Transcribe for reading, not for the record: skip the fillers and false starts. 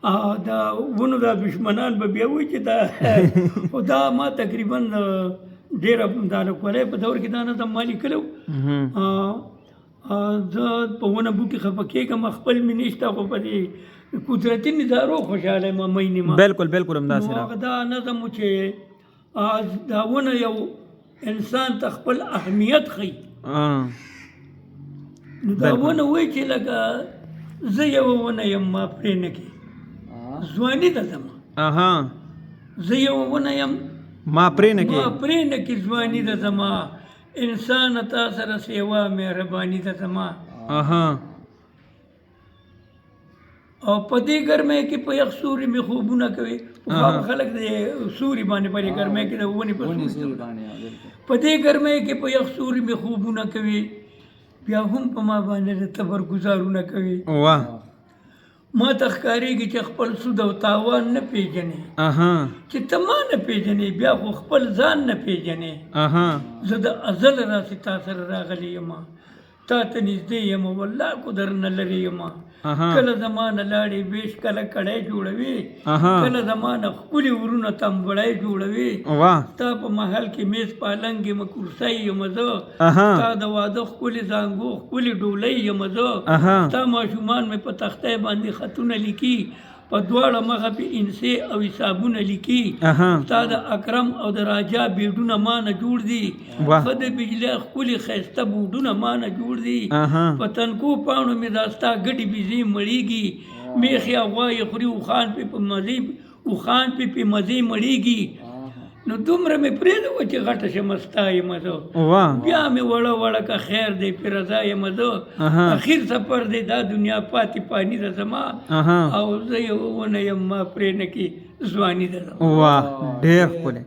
دا ونو دا دشمنان به بیا وایي چې دا خو دا ما تقریبا ډېره دا کولای په دور کې دا نظم ما لیکلی و. زه په ونه بوټي خفه کېږم، خپل مې نشته، خو په دې قدرتي نظارو خوشحاله یم مینې ما. بالکل بالکل همداسې نو هغه دا نظم و چې دا ونه یو انسان ته خپل اهمیت ښیي. نو دا ونه وایي چې لکه زه یوه ونه یم، ما پرې نه کې ځواني ده زما. زه یوه ونه یم، ما پرې نه کې ځواني ده زما. انسان تا سره سیوا مهرباني ده زما. او په دې ګرمۍ کې په یخ سوري مې خوبونه کوي. خلک د سوري باندې په دې ګرمۍ کې د ونې په سوري په دې ګرمۍ کې په یخ سوري مې خوبونه کوي، بیا هم په ما باندې د تبر ګزارونه کوي. ما ته ښکارېږي چې خپل سود او تاوان نه پېژنې، چې ته ما نه پېژنې بیا خو خپل ځان نه پېژنې. زه د ازل راسې تا سره راغلی یم، تا ته نږدې یم، والله کو درنه لرې یم. کله زمانه لاړې بیش کله کړی جوړوي، کله زمانه ښکلي ورونه تمبړی جوړوي. تا په محل کې میز پالنګ یم، کرسۍ یم زه، تا د واده ښکلي زانګو ښکلي ډولۍ یم زه. تا ماشومان مې په تختۍ باندې خطونه لیکي، په دواړه مخه پې انسې او حسابونه لیکي. تا د اکرم او د راجا بیډونه ما نه جوړ دي، ښه د بجلۍ ښکلي ښایسته بوډونه ما نه جوړ دي. په تنکو پاڼو مې دا ستا ګډې بیزې مړېږي، میخې او غوایې خوري، اوښان پې په مزې مړېږي. نو دومره مې پرېږده وه چې غټه شمه ستا یم زه، بیا مې وړه وړه که خیر دی پې رضا یم زه. اخیر سفر دی دا دنیا پاتې پانی ده زما، او زه یو ونه یم ما پرې نه کې ځواني ده زما. ډېر ښکلی.